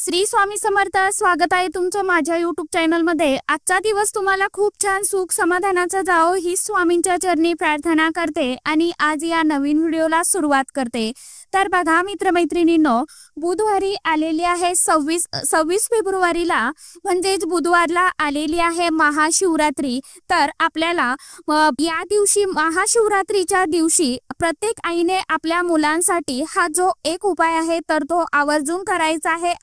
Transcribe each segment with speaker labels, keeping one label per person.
Speaker 1: श्री स्वामी समर्थ। स्वागत आहे तुमचं माझ्या YouTube चॅनल मध्ये। आजचा दिवस तुम्हाला खूप छान सुख समाधानाचा जाओ ही स्वामींच्या चरणी प्रार्थना करते आणि आज या नवीन व्हिडिओला सुरुवात करते। तर बघा मित्रमैत्रिणींनो, बुधवारी आलेली आहे 26 फेब्रुवारीला म्हणजेच बुधवारला आलेली आहे महाशिवरात्री। तर आपल्याला या दिवशी महाशिवरात्रीच्या दिवशी प्रत्येक आईने आपल्या मुलांसाठी हा जो एक उपाय आहे तर तो आवर्जून करायचा आहे।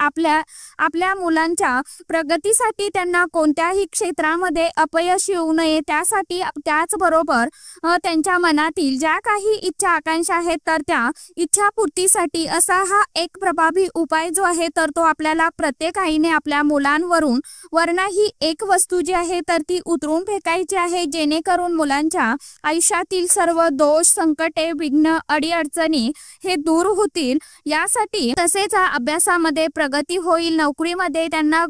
Speaker 1: आपल्या मुलांच्या प्रगतीसाठी त्यांना कोणत्याही क्षेत्रामध्ये अपयश येऊ नये त्यासाठी, त्याचबरोबर त्यांच्या मनातील ज्या काही इच्छा आकांक्षा आहेत तर त्या इच्छापूर्तीसाठी असा हा एक प्रभावी उपाय जो आहे तर तो आपल्याला प्रत्येक आईने आपल्या मुलांवरून ही एक वस्तू जी आहे तर ती उतरून फेकायची आहे, जेणेकरून मुलांच्या आयुष्यातील सर्व दोष, संकटे, विघ्न, अडीअडचणी हे दूर होतील। यासाठी तसेच अभ्यासामध्ये प्रगती होईल, नोकरीमध्ये त्यांना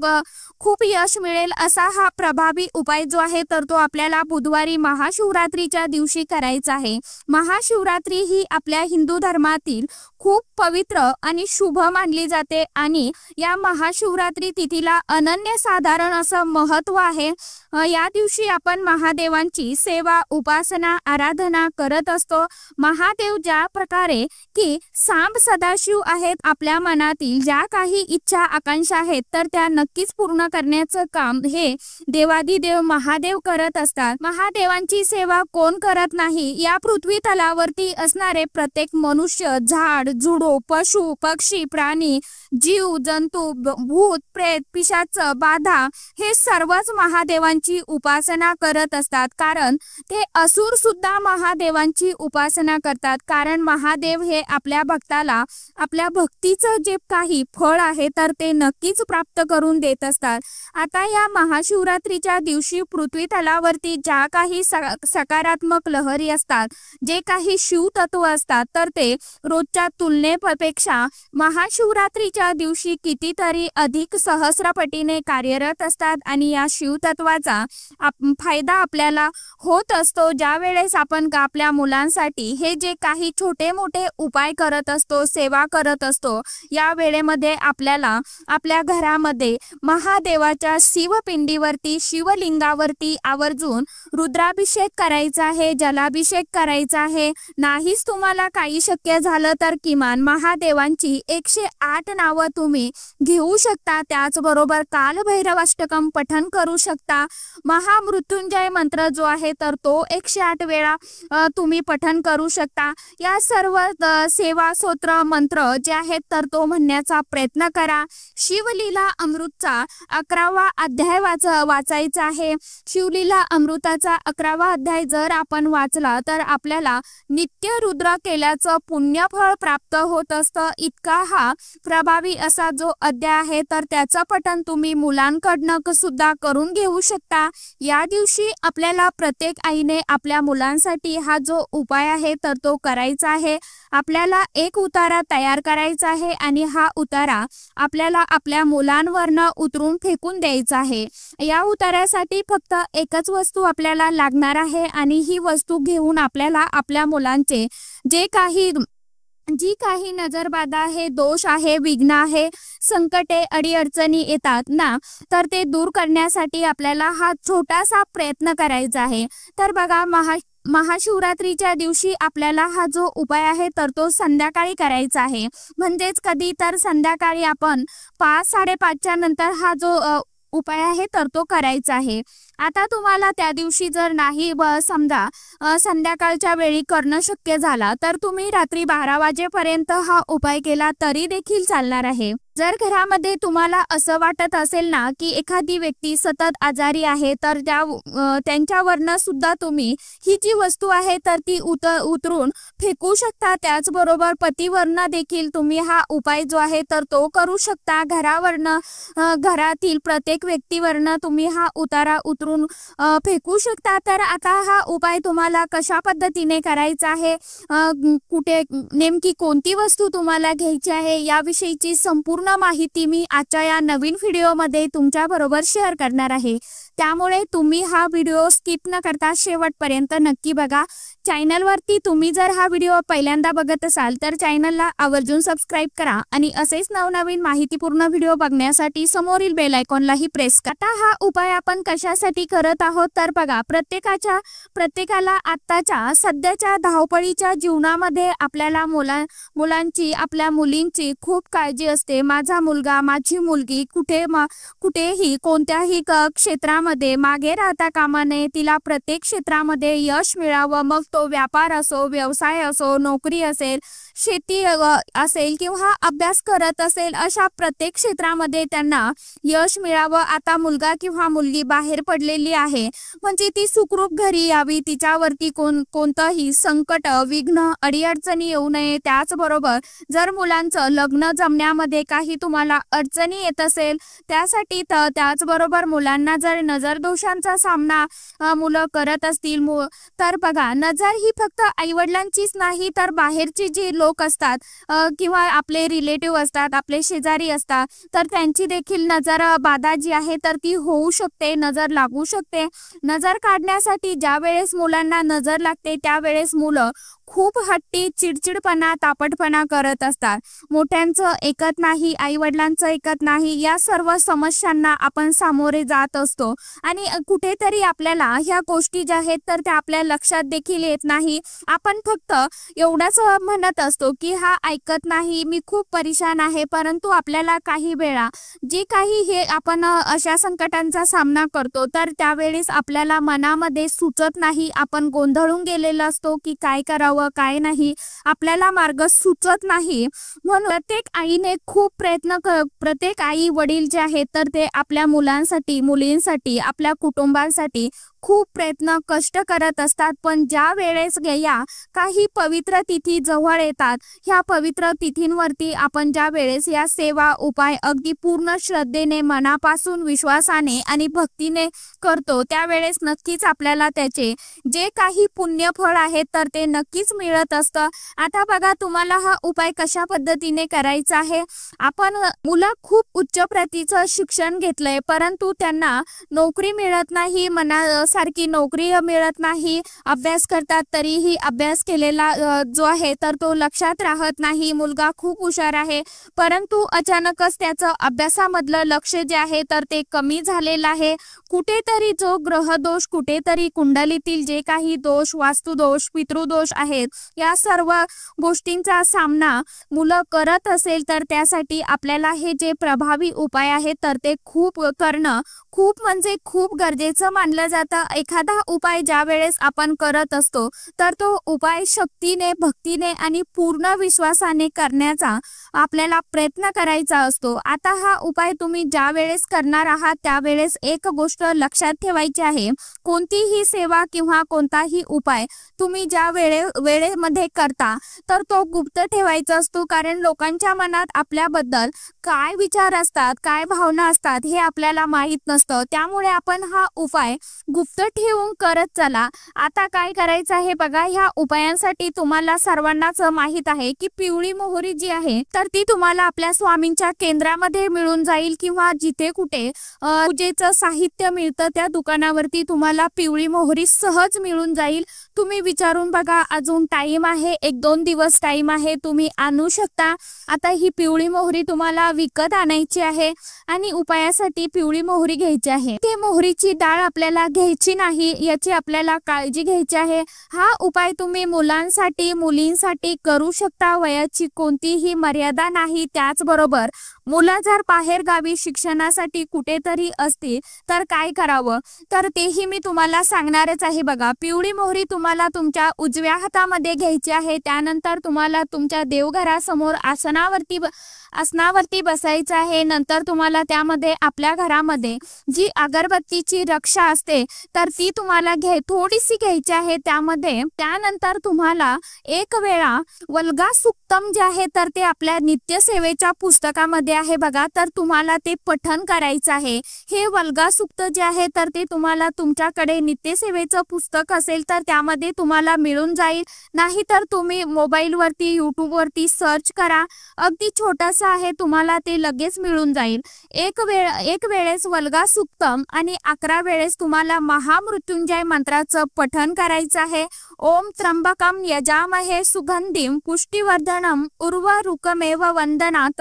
Speaker 1: खूप यश मिळेल असा हा प्रभावी उपाय जो आहे तर तो आपल्याला बुधवारी महाशिवरात्रीच्या दिवशी करायचा आहे। महाशिवरात्री ही आपल्या हिंदू धर्मातील खूप पवित्र आणि शुभ मानली जाते आणि या महाशिवरात्री तिथीला अनन्यसाधारण असं महत्त्व आहे। या दिवशी आपण महादेवांची सेवा, उपासना, आराधना करत असतो। महादेव ज्या प्रकारे की सांब सदाशिव आहेत, आपल्या मनातील ज्या काही इच्छा आकांक्षा आहेत तर त्या नक्कीच पूर्ण करण्याचं काम हे देवादिदेव महादेव करत असतात। महादेवांची सेवा कोण करत नाही? या पृथ्वी तलावरती असणारे प्रत्येक मनुष्य, झाड, झुडूप, पशु, पक्षी, प्राणी, जीव, जंतू, भूत, प्रेत, पिशाच, बाधा हे सर्वच महादेवांची उपासना करत असतात। कारण ते असुर सुद्धा महादेवांची उपासना करतात, कारण महादेव हे आपल्या भक्ताला आपल्या भक्तीचं जे काही फळ आहे तर ते नक्कीच प्राप्त करून देत असतात। आता या महाशिवरात्रीच्या दिवशी पृथ्वी तलावरती ज्या काही सकारात्मक लहरी असतात, जे काही शिव तत्व असतात तर ते रोजच्या तुलनेपेक्षा महाशिवरात्रीच्या दिवशी कितीतरी अधिक सहस्रपटीने कार्यरत असतात आणि या शिव तत्वाचा फायदा आपल्याला होत असतो। ज्या वेळेस आपण आपल्या मुलांसाठी हे जे काही छोटे मोठे उपाय करत असतो, सेवा करत असतो, या वेळेमध्ये आपल्याला आपल्या घरामध्ये महादेवाच्या शिवपिंडीवरती, शिवलिंगावरती आवर्जून रुद्राभिषेक करायचा आहे, जलाभिषेक करायचा आहे। नाहीच तुम्हाला काही शक्य झालं तर किमान महादेवांची 108 नावं तुम्ही घेऊ शकता। त्याचबरोबर कालभैरवाष्टकम पठन करू शकता। महामृत्युंजय मंत्र जो आहे तर तो 108 वेळा तुम्ही पठन करू शकता। या सर्व सेवा, स्तोत्र, मंत्र जे आहेत तर तो म्हणण्याचा प्रयत्न करा। शिवलीला अमृतचा 11वा अध्याय वाचायचा आहे। शिवलीला अमृताचा 11वा अध्याय जर आपण वाचला तर आपल्याला नित्य रुद्र केल्याचं पुण्यफळ प्राप्त होत असतं। इतका हा प्रभावी असा जो अध्याय आहे तर त्याचं पठण तुम्ही मुलांकडनं सुद्धा करून घेऊ शकता। या दिवशी आपल्याला प्रत्येक आईने आपल्या मुलांसाठी हा जो उपाय आहे तर तो करायचा आहे। आपल्याला एक उतारा तयार करायचा आहे आणि हा उतारा आपल्याला आपल्या मुलांवरनं उतरून फेकून द्यायचा आहे। या उतार्यासाठी फक्त एकच वस्तू आपल्याला लागणार आहे आणि ही वस्तू घेऊन आपल्याला आपल्या मुलांचे जी काही नजरबाधा आहे, दोष आहे, विघ्न आहे, संकटे, अडीअडचणी येतात ना तर ते दूर करण्यासाठी आपल्याला हा छोटासा प्रयत्न करायचा आहे। तर बघा, महाशिवरात्रीच्या दिवशी आपल्याला हा जो उपाय आहे तर तो संध्याकाळी करायचा आहे। म्हणजेच कधी तर संध्याकाळी आपण 5-5:30च्या नंतर हा जो उपाय आहे तर तो करायचा आहे। आता तुम्हाला त्या दिवशी जर नाही समजा संध्याकाळच्या वेळी करणं शक्य झाला तर तुम्ही रात्री 12 वाजेपर्यंत हा उपाय केला तरी देखील चालणार आहे। जर घरामध्ये तुम्हाला असं वाटत असेल ना की एखादी व्यक्ती सतत आजारी आहे तर त्यांच्यावरनं सुद्धा तुम्ही ही जी वस्तू आहे तर ती उतरून फेकू शकता। त्याचबरोबर पतीवरनं देखील तुम्ही हा उपाय जो आहे तर तो करू शकता। घरातील प्रत्येक व्यक्तीवरनं तुम्ही हा उतारा उतरून फेकू शकता। तर आता हा उपाय तुम्हाला कशा पद्धतीने करायचा आहे, कुठे नेमकी कोणती वस्तू तुम्हाला घ्यायची आहे याविषयीची संपूर्ण माहिती मी आजच्या या नवीन व्हिडिओमध्ये तुमच्या बरोबर शेअर करणार आहे। त्यामुळे तुम्ही हा व्हिडिओ स्किप न करता शेवटपर्यंत नक्की बघा। चॅनलवरती तुम्ही जर हा व्हिडिओ पहिल्यांदा बघत असाल तर चॅनलला आवर्जून सबस्क्राईब करा आणि असेच नवनवीन माहितीपूर्ण व्हिडिओ बघण्यासाठी समोरील बेल आयकॉनलाही प्रेस करा। आता हा उपाय आपण कशासाठी करत आहोत तर बघा, प्रत्येकाला आत्ताच्या सध्याच्या धावपळीच्या जीवनामध्ये आपल्याला मुलांची आपल्या मुलींची खूप काळजी असते। माझा मुलगा माझी मुलगी कुठेही कोणत्याही क्षेत्रामध्ये मागे राहता कामा नये, तिला प्रत्येक क्षेत्रामध्ये यश मिळावं, मग तो व्यापार असो, व्यवसाय असो, नोकरी असेल, शेती असेल किंवा अभ्यास करत असेल, अशा प्रत्येक क्षेत्रामध्ये त्यांना यश मिळावं। आता मुलगा किंवा मुलगी बाहेर पडलेली आहे म्हणजे ती सुखरूप घरी यावी, तिच्यावरती कोणतंही संकट विघ्न अडीअडचणी येऊ नये। त्याचबरोबर जर मुलांचं लग्न जमण्यामध्ये काही तुम्हाला अडचणी येत असेल त्यासाठी त्याचबरोबर मुलांना जर नजर दोषांचा सामना मुलं करत असतील तर बघा, नजर ही फक्त आईवडिलांचीच नाही तर बाहेरची जी लोक असतात किंवा आपले रिलेटिव्ह असतात, आपले शेजारी असतात, तर त्यांची देखील नजर बाधा जी आहे तर ती होऊ शकते, नजर लागू शकते। नजर काढण्यासाठी ज्या वेळेस मुलांना नजर लागते त्यावेळेस मुलं खूप हट्टी, चिडचिडपणा, तापटपणा करत असतात, मोठ्यांचं ऐकत नाही, आई वडिलांचं ऐकत नाही। या सर्व समस्यांना आपण सामोरे जात असतो आणि कुठेतरी आपल्याला ह्या गोष्टी ज्या आहेत तर त्या आपल्या लक्षात देखील येत नाही। आपण फक्त एवढंच म्हणत असतो की हा ऐकत नाही, मी खूप परेशान आहे, परंतु आपल्याला काही वेळा जे काही हे आपण अशा संकटांचा सामना करतो तर त्यावेळेस आपल्याला मनामध्ये सुचत नाही, आपण गोंधळून गेलेलो असतो की काय करावं काय नाही, आपल्याला मार्ग सुचत नाही। म्हणून प्रत्येक आई वडील जे आहेत तर ते आपल्या मुलांसाठी, मुलींसाठी, आपल्या कुटुंबांसाठी खूप प्रयत्न कष्ट करत असतात। पण ज्या वेळेस या काही पवित्र तिथी जवळ येतात, ह्या पवित्र तिथींवरती आपण ज्या वेळेस या सेवा उपाय अगदी पूर्ण श्रद्धेने, मनापासून, विश्वासाने आणि भक्तीने करतो त्यावेळेस नक्कीच आपल्याला त्याचे जे काही पुण्यफळ आहेत तर ते नक्कीच मिळत असतं। आता बघा, तुम्हाला हा उपाय कशा पद्धतीने करायचा आहे। आपण मुलं खूप उच्च प्रतीचं शिक्षण घेतलंय परंतु त्यांना नोकरी मिळत नाही, मनासारखी नोकरी मिळत नाही, अभ्यास करतात तरीही अभ्यास केलेला जो आहे तर तो लक्षात राहत नाही। मुलगा खूप हुशार आहे परंतु अचानकच त्याचं अभ्यासामधलं लक्ष जे आहे तर ते कमी झालेलं आहे। कुठेतरी जो ग्रहदोष, कुठेतरी कुंडलीतील जे काही दोष, वास्तुदोष, पितृदोष आहेत, या सर्व गोष्टींचा सामना मुलं करत असेल तर त्यासाठी आपल्याला हे जे प्रभावी उपाय आहेत तर ते करणं खूप गरजेचं मानलं जातं। एखादा उपाय ज्या वेळेस आपण करत असतो तर तो उपाय शक्तीने, भक्तीने आणि पूर्ण विश्वासाने करण्याचा आपल्याला प्रयत्न करायचा असतो। आता हा उपाय तुम्ही ज्या वेळेस करणार आहात त्यावेळेस एक गोष्ट लक्षात ठेवायची आहे, कोणतीही सेवा किंवा कोणताही उपाय तुम्ही ज्या वेळेमध्ये करता तर तो गुप्त ठेवायचा असतो, कारण लोकांच्या मनात आपल्याबद्दल काय विचार असतात, काय भावना असतात हे आपल्याला माहित नसतं। त्यामुळे आपण हा उपाय गुप्त ठेवून करत चला। आता काय करायचं आहे बघा, ह्या उपायांसाठी तुम्हाला सर्वांनाच माहित आहे की पिवळी मोहरी जी आहे तर ती तुम्हाला आपल्या स्वामींच्या केंद्रामध्ये मिळून जाईल किंवा जिथे कुठे पूजेचं साहित्य मिळतं त्या दुकानावरती तुम्हाला पिवळी मोहरी सहज मिळून जाईल। तुम्ही विचारून बघा, अजून टाइम आहे, 1-2 दिवस टाइम आहे, तुम्ही आणू शकता। आता ही पिवळी मोहरी तुम्हाला विकत आणायची आहे आणि उपायासाठी पिवळी मोहरी घ्यायची आहे। ते मोहरीची डाळ आपल्याला घ्यायची नाही, याची आपल्याला काळजी घ्यायची आहे। हा उपाय तुम्ही मुलांसाठी, मुलींसाठी करू शकता, वयाची कोणतीही मर्यादा नाही। त्याचबरोबर मुलं जर बाहेर गावी शिक्षणासाठी कुठेतरी असतील तर काय करावं तर तेही मी तुम्हाला सांगणारच आहे। बघा, पिवळी मोहरी तुम्हाला तुमच्या उजव्या हातामध्ये घ्यायची आहे, त्यानंतर तुम्हाला तुमच्या देवघरासमोर आसनावरती बसायचं आहे। नंतर तुम्हाला त्यामध्ये आपल्या घरामध्ये जी अगरबत्तीची रक्षा असते तर ती तुम्हाला थोडीशी घ्यायची आहे त्यानंतर तुम्हाला एक वेळा वल्गा सुक्तम जे आहे तर ते आपल्या नित्यसेवेच्या पुस्तकामध्ये आहे बघा, तर तुम्हाला ते पठण करायचं आहे। हे वल्गा सुक्त जे आहे तर ते तुम्हाला तुमच्याकडे नित्यसेवेचं पुस्तक असेल तर त्यामध्ये तुम्हाला मिळून जाईल, नाही तर तुम्ही मोबाईलवरती, यूट्यूबवरती सर्च करा, अगदी छोटंसं आहे, तुम्हाला ते लगेच मिळून जाईल। एक वेळेस वल्गा सुक्तम आणि 11 वेळेस तुम्हाला महामृत्युंजय मंत्राचं पठण करायचं आहे। ओम त्र्यंबकम यजामहे सुगंधिम पुष्टिवर्धनम उर्वारुकमेव वंदनात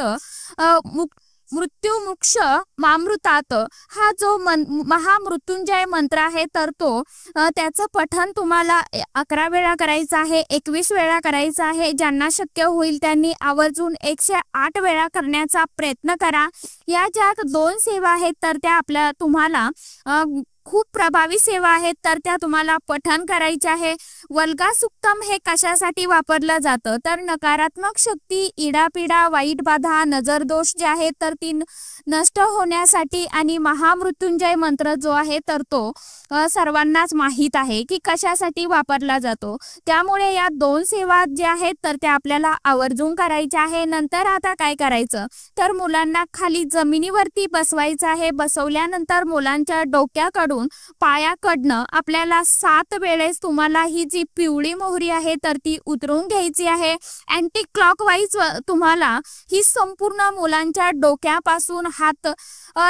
Speaker 1: मृत्युमुक्ष मामृतात। हा जो महामृत्युंजय मंत्र आहे तर तो त्याचं पठण तुम्हाला 11 वेळा करायचं आहे, 21 वेळा करायचं आहे। ज्यांना शक्य होईल त्यांनी आवर्जून 108 वेळा करण्याचा प्रयत्न करा। या ज्या 2 सेवा आहेत तर त्या तुम्हाला खूप प्रभावी सेवा आहेत तर त्या तुम्हाला पठण करायचे आहे। वल्गा सुक्तम हे कशासाठी वापरलं जातं तर नकारात्मक शक्ती, इडापिडा, वाईट बाधा, नजर दोष जे आहेत तर ती नष्ट होण्यासाठी आणि महामृत्युंजय मंत्र जो आहे तर तो सर्वांनाच माहीत आहे की कशासाठी वापरला जातो। त्यामुळे या 2 सेवा ज्या आहेत तर त्या आपल्याला आवर्जून करायच्या आहे। नंतर आता काय करायचं तर मुलांना खाली जमिनीवरती बसवायचं आहे। बसवल्यानंतर मुलांच्या डोक्याकडून पायाकडनं आपल्याला 7 वेळेस तुम्हाला ही जी पिवळी मोहरी आहे तर ती उतरून घ्यायची आहे। अँटी क्लॉकवाईज तुम्हाला ही संपूर्ण मुलांच्या डोक्यापासून हात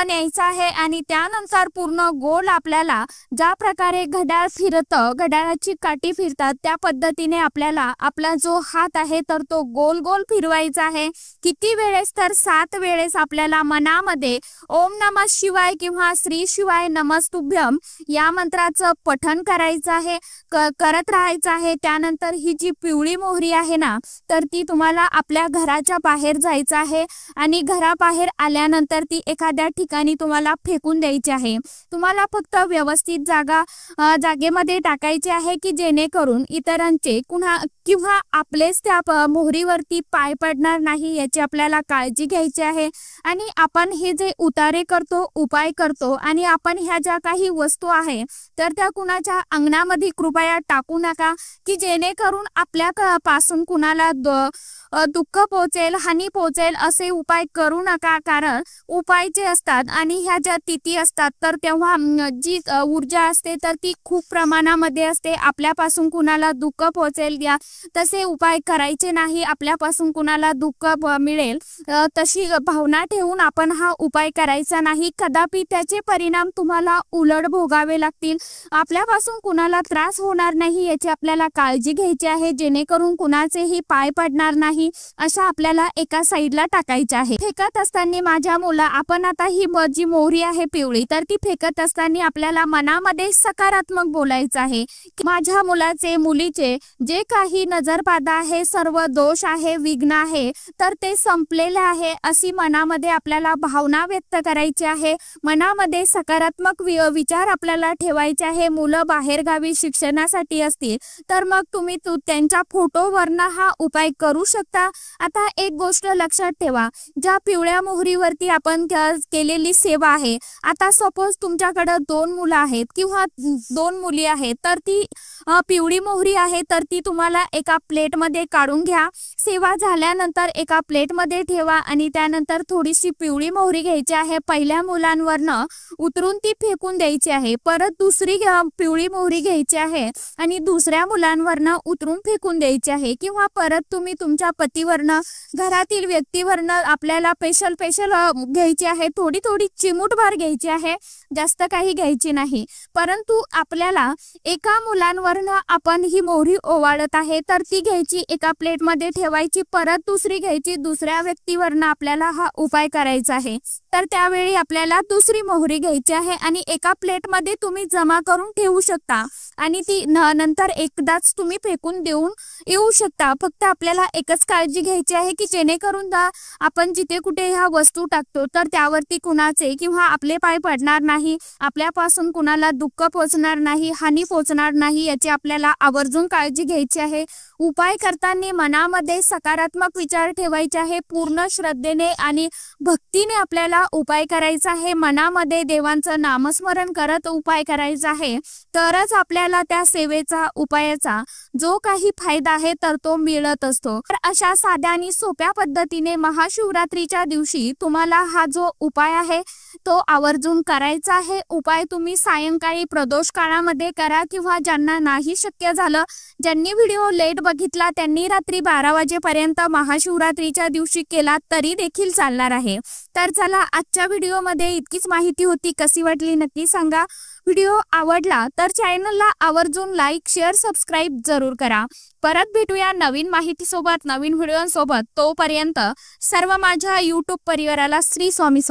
Speaker 1: न्यायचा आहे आणि त्यानंतर पूर्ण गोल आपल्याला ज्या प्रकारे घड्याळ फिरतं, घड्याळाची काठी फिरतात त्या पद्धतीने आपल्याला आपला जो हात आहे तर तो गोल गोल फिरवायचा आहे। किती वेळेस तर 7 वेळेस आपल्याला मनामध्ये ओम नमः शिवाय किंवा श्री शिवाय नमस्तुभ्यम या मंत्राचं पठण करायचं आहे, करत राहायचं आहे। त्यानंतर ही जी पिवळी मोहरी आहे ना तर ती तुम्हाला आपल्या घराच्या बाहेर जायचं आहे आणि घराबाहेर आल्यानंतर ती एखाद्या ठिकाणी तुम्हाला फेकून द्यायची आहे। तुम्हाला फक्त व्यवस्थित जागेमध्ये टाकायचे आहे की जेणेकरून इतरांचे किंवा आपलेच त्या मोहरीवरती पाय पडणार नाही याची आपल्याला काळजी घ्यायची आहे। आणि आपण हे जे उतारे करतो, उपाय करतो आणि आपण ह्या ज्या काही वस्तू आहे तर त्या कुणाच्या अंगणामध्ये कृपया टाकू नका की जेणेकरून आपल्या पासून कुणाला दुःख पोहोचेल, हानी पोहोचेल असे उपाय करू नका। कारण उपाय जे असतात आणि ह्या ज्या तिथी असतात तर तेव्हा जी ऊर्जा असते तर ती खूप प्रमाणामध्ये असते। आपल्यापासून कुणाला दुःख पोहोचेल या तसे उपाय करायचे नाही, आपल्यापासून कुणाला दुःख मिळेल तशी भावना ठेवून आपण हा उपाय करायचा नाही। कदापि त्याचे परिणाम तुम्हाला उलट भोगावे लागतील। आपल्यापासून कुणाला त्रास होणार नाही याची आपल्याला काळजी घ्यायची आहे जेणेकरून कुणाचेही पाय पडणार नाही। अशा आपल्याला एका साईडला टाकायचे आहे। फेकत असताना माझ्या मुला आपण आता ही जी मोहरी आहे पिवळी तर ती फेकत असताना आपल्याला मनामध्ये सकारात्मक बोलायचं आहे। माझ्या मुलाचे, मुलीचे जे काही नजरबाधा आहे, सर्व दोष आहे, विघ्न आहे तर ते संपलेले आहे अशी मनामध्ये आपल्याला भावना व्यक्त करायची आहे। मनामध्ये सकारात्मक विचार आपल्याला ठेवायचे आहे। मुलं बाहेरगावी शिक्षणासाठी असतील तर मग तुम्ही त्यांच्या फोटोवरनं हा उपाय करू शकता। आता एक गोष्ट लक्षात ठेवा, ज्या पिवळ्या मोहरीवरती आपण केलेली सेवा आहे, आता सपोज तुमच्याकडे 2 मुलं आहेत किंवा 2 मुली आहेत तर ती पिवळी मोहरी आहे तर ती तुम्हाला एका प्लेटमध्ये काढून घ्या। सेवा झाल्यानंतर एका प्लेटमध्ये ठेवा आणि त्यानंतर थोडीशी पिवळी मोहरी घ्यायची आहे, पहिल्या मुलांवरनं उतरून ती फेकून द्यायची आहे। परत दुसरी पिवळी मोहरी घ्यायची आहे आणि दुसऱ्या मुलांवरनं उतरून फेकून द्यायची आहे। किंवा परत तुम्ही तुमच्या पतीवरनं, घरातील व्यक्तीवरनं आपल्याला स्पेशल घ्यायची आहे, थोडी थोडी चिमूटभर घ्यायची आहे, जास्त काही घ्यायची नाही। परंतु आपल्याला एका मुलांवरनं आपण ही मोहरी ओवाळत आहे तर ती घ्यायची, एका प्लेटमध्ये ठेवायची, परत दुसरी घ्यायची, दुसऱ्या व्यक्तीवरनं आपल्याला हा उपाय करायचा आहे। तर त्यावेळी आपल्याला दुसरी मोहरी घ्यायची आहे आणि एका प्लेटमध्ये तुम्ही जमा करून ठेवू शकता आणि ती नंतर एकदाच तुम्ही फेकून देऊन येऊ शकता। फक्त आपल्याला एकच काळजी घ्यायची आहे की जेणेकरून आपण जिथे कुठे ह्या वस्तू टाकतो तर त्यावरती कुणाचे किंवा आपले पाय पडणार नाही, आपल्यापासून कुणाला दुःख पोहोचणार नाही, हानी पोहोचणार नाही याची आपल्याला आवर्जून काळजी घ्यायची आहे। उपाय करताना मनामध्ये सकारात्मक विचार ठेवायचे आहे, पूर्ण श्रद्धेने आणि भक्तीने आपल्याला उपाय करायचा आहे। मनामध्ये देवांचं नामस्मरण करत उपाय करायचा आहे तरच आपल्याला त्या सेवेचा, उपायाचा जो काही फायदा आहे तर तो मिळत असतो। तर अशा साध्या आणि सोप्या पद्धतीने महाशिवरात्रीच्या दिवशी तुम्हाला हा जो उपाय आहे तो आवर्जून करायचा आहे। उपाय तुम्ही सायंकाळी प्रदोष काळामध्ये करा किंवा ज्यांना नाही शक्य झालं, ज्यांनी व्हिडिओ लेट बघितला त्यांनी रात्री 12 वाजेपर्यंत महाशिवरात्रीच्या दिवशी केला तरी देखील चालणार आहे। तर चला आजच्या व्हिडिओमध्ये इतकीच माहिती होती, कशी वाटली नक्की सांगा। व्हिडिओ आवडला तर चॅनलला आवर्जून लाईक शेअर सबस्क्राईब जरूर करा। परत भेटूया नवीन माहिती सोबत नवीन व्हिडिओ सोबत। तोपर्यंत सर्व माझ्या YouTube परिवाराला श्री स्वामी